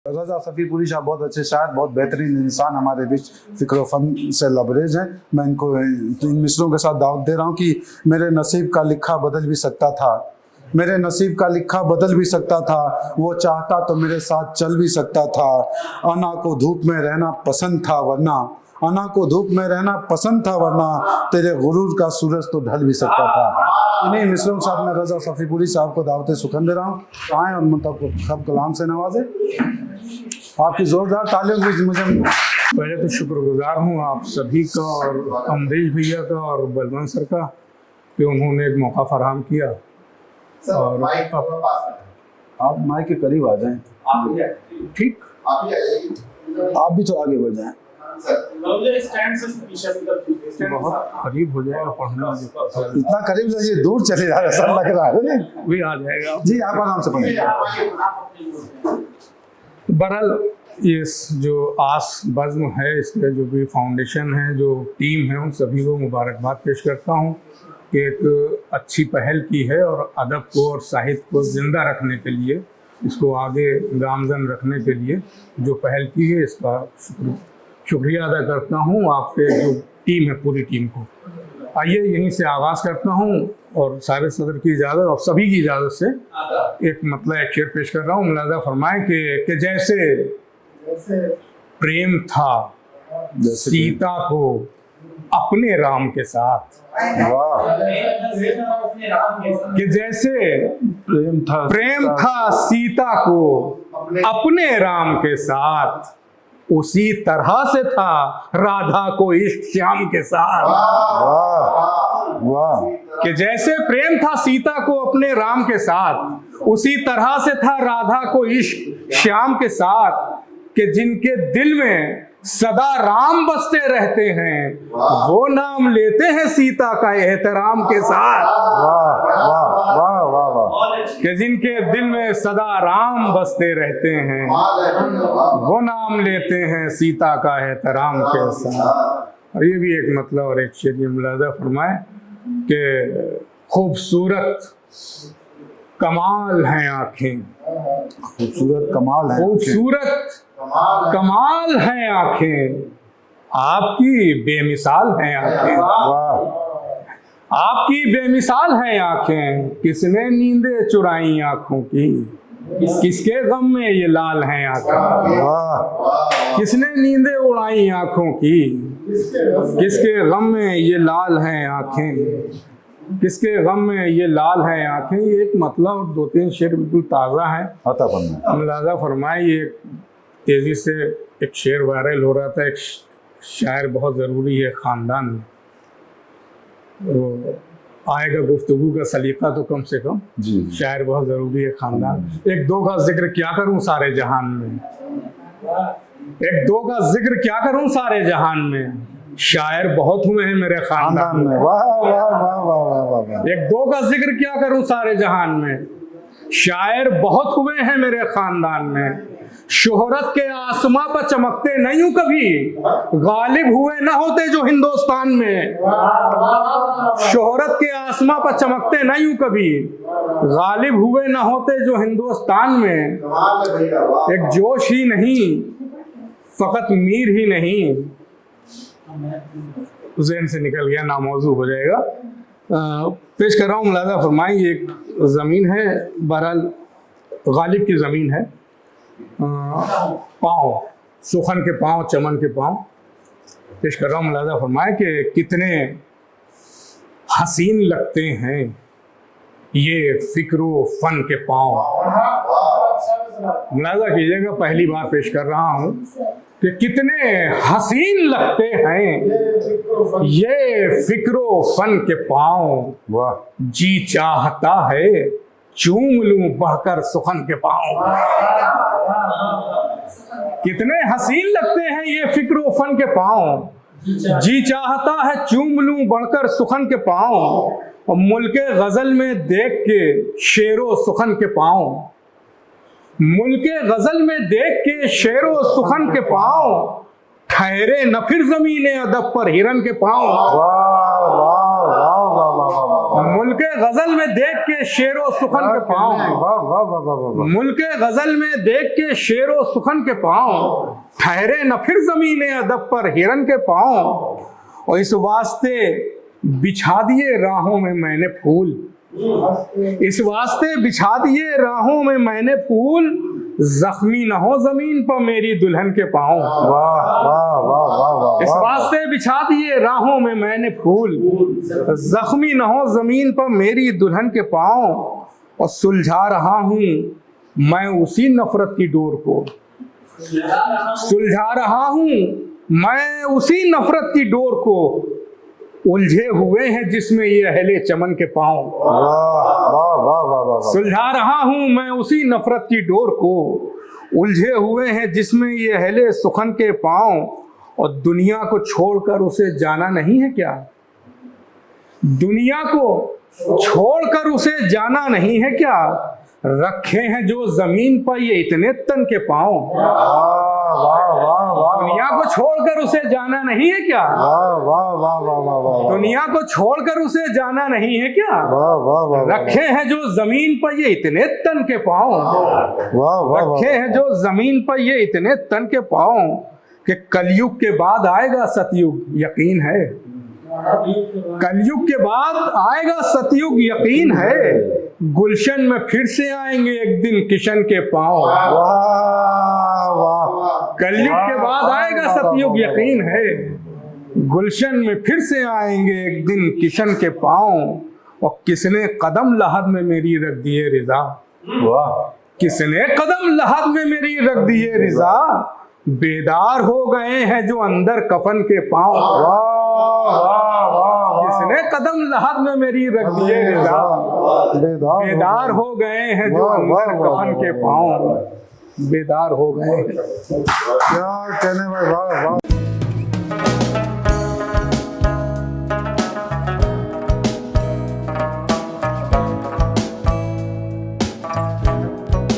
रजा सफ़ीपुरी साहब बहुत अच्छे शायर, बहुत बेहतरीन इंसान हमारे बीच फ़िक्र फ़न से लबरेज हैं। मैं इनको इन मिसरों के साथ दावत दे रहा हूँ कि मेरे नसीब का लिखा बदल भी सकता था, मेरे नसीब का लिखा बदल भी सकता था, वो चाहता तो मेरे साथ चल भी सकता था। अना को धूप में रहना पसंद था वरना, अना को धूप में रहना पसंद था वरना, तेरे गुरूर का सूरज तो ढल भी सकता था। इन्हीं मिसरों के साथ मैं रजा सफ़ीपुरी साहब को दावत सुखन दे रहा हूँ। आएँ और मतलब सब कलाम से नवाजे। आपकी जोरदार तालियों की मुझे पहले तो शुक्रगुजार हूँ आप सभी का और अमरीश भैया का और बलवंत सर का कि उन्होंने एक मौका फराहम किया। और आप माइक के करीब आ जाएं। ठीक, आप भी तो आगे बढ़ जाएं। बहुत करीब हो जाएगा पढ़ने में। इतना करीब से ये दूर चले जा रहे, ऐसा लग रहा है। भी आ जाएगा जी आप आराम से पढ़िए। बहरहाल ये जो आस बज़्म है, इसके जो भी फाउंडेशन है, जो टीम है, उन सभी को मुबारकबाद पेश करता हूँ कि एक अच्छी पहल की है और अदब को और साहित्य को ज़िंदा रखने के लिए, इसको आगे गामज़न रखने के लिए जो पहल की है, इसका शुक्रिया अदा करता हूँ आपके जो टीम है, पूरी टीम को। आइए यहीं से आगाज़ करता हूँ और सारे सदर की इजाज़त और सभी की इजाज़त से एक शेर पेश कर रहा हूँ। मुलाज़ा फरमाएं कि जैसे प्रेम था सीता को अपने राम के साथ, कि जैसे प्रेम था सीता को अपने राम के साथ, उसी तरह से था राधा को इश्क श्याम के साथ। वाह। कि जैसे प्रेम था सीता को अपने राम के साथ, उसी तरह से था राधा को इश्क श्याम के साथ, कि जिनके दिल में सदा राम बसते रहते हैं, वो नाम लेते हैं सीता का एहतराम के साथ। वाह वाह वाह वाह वाह। कि जिनके दिल में सदा राम बसते रहते हैं, वो नाम लेते हैं सीता का एहतराम के साथ। और ये भी एक मतलब और एक शेर मुलाज़ा फरमाए कि खूबसूरत कमाल हैं आँखें, खूबसूरत कमाल है, खूबसूरत कमाल हैं आँखें, आपकी बेमिसाल हैं आँखें। वाह। आपकी बेमिसाल हैं आँखें, किसने नींदें चुराई आँखों की, किसके गम में ये लाल हैं आँखें। वाह। किसने नींदें उड़ाई आँखों की, किसके गम में ये लाल हैं आँखें, किसके गम में ये लाल हैं आँखें। ये एक मतलब और दो तीन शेर बिल्कुल ताज़ा है। मुलाज़ा फरमाए, ये तेज़ी से एक शेर वायरल हो रहा था, एक शायर बहुत ज़रूरी है ख़ानदान में, तो आएगा गुफ्तगू का सलीका तो कम से कम जी। शायर बहुत ज़रूरी है ख़ानदान। एक दो का जिक्र क्या करूं सारे जहान में, एक दो का जिक्र क्या करूं सारे जहान में, शायर बहुत हुए हैं मेरे ख़ानदान में। वाह वाह वाह वाह वाह वाह। एक दो का जिक्र क्या करूं सारे जहान में, शायर बहुत हुए हैं मेरे ख़ानदान में, शोहरत के आसमां पर चमकते नहीं हूं कभी, गालिब हुए ना होते जो हिंदुस्तान में। शोहरत के आसमां पर चमकते नहीं हूं कभी, गालिब हुए ना होते जो हिंदुस्तान में। एक जोश ही नहीं, फकत मीर ही नहीं, ज़हन से निकल गया, नामौजू हो जाएगा। पेश कर रहा हूँ। मुलाज़ा फरमाएं, एक ज़मीन है, बहरहाल गालिब की ज़मीन है, पाँव सुखन के पाँव, चमन के पाँव। पेश कर रहा हूँ। मुलाज़ा फरमाए कि कितने हसीन लगते हैं ये फिक्रो फन के पाँव। मुलाज़ा कीजिएगा, पहली बार पेश कर रहा हूँ कि कितने हसीन लगते हैं ये फिक्रो फन के पाँव। वाह। जी चाहता है चूम लूं बढ़कर सुखन के पाँव। कितने हसीन लगते हैं ये फिक्रो फन के पाँव, जी चाहता है चूम लूं बढ़कर सुखन के पाँव। और मुल्के गजल में देख के शेरो सुखन के पाँव, मुल्के गजल में देख के शेरो सुखन के पाँव, ठहरे न फिर जमीने अदब पर हिरन के पाँव। वाह वाह वाह वाह वाह वाह। मुल्क मुल्क गजल में देख के शेरो सुखन के पाँव, वाह वाह वाह वाह वाह वाह। मुल्क गजल में देख के शेरो सुखन के पाँव, ठहरे न फिर ज़मीने अदब पर हिरन के पाँव। और इस वास्ते बिछा दिए राहों में मैंने फूल, इस वास्ते बिछा दिए राहों में मैंने फूल, जख्मी न हो जमीन पर मेरी दुल्हन के पाँव। वाह वाह वाह वाह वाह। इस वास्ते बिछा दिए राहों में मैंने फूल, जख्मी न हो जमीन पर मेरी दुल्हन के पाँव। और सुलझा रहा हूँ मैं उसी नफरत की डोर को, सुलझा रहा हूँ मैं उसी नफरत की डोर को, उलझे हुए हैं जिसमें ये अहले चमन के पाँव। वाह वाह वाह वाह वाह। सुलझा रहा हूँ मैं उसी नफरत की डोर को, उलझे हुए हैं जिसमें ये अहले सुखन के पाँव। और दुनिया को छोड़कर उसे जाना नहीं है क्या, दुनिया को छोड़कर उसे जाना नहीं है क्या, रखे हैं जो जमीन पर ये इतने तन के पाँव। वाह वाह वाह वाह। दुनिया को छोड़कर उसे जाना नहीं है क्या, वाह वाह वाह वाह वाह वाह। दुनिया को छोड़कर उसे जाना नहीं है क्या, वाह वाह वाह। रखे हैं जो जमीन पर ये इतने तन के पाँव। वाह वाह। रखे हैं जो जमीन पर ये इतने तन के पाँव कि कलयुग के बाद आएगा सतयुग, यकीन है। कलयुग के बाद आएगा सतयुग, यकीन है। गुलशन में फिर से आएंगे एक दिन किशन के पाँव। वाह वाह। कलयुग के बाद आएगा सतयुग, यकीन है। गुलशन में फिर से आएंगे एक दिन किशन के पाँव। और किसने कदम लहद में मेरी रख दिए रिजा, वाह। किसने कदम लहद में मेरी रख दिए रिजा, बेदार हो गए हैं जो अंदर कफन के पाँव। किसने कदम लहद में मेरी रख दिए रिजा, बेदार हो गए हैं जो अंदर कफन के पाँव। बेदार हो गए। क्या कहने भाई, वाह वाह।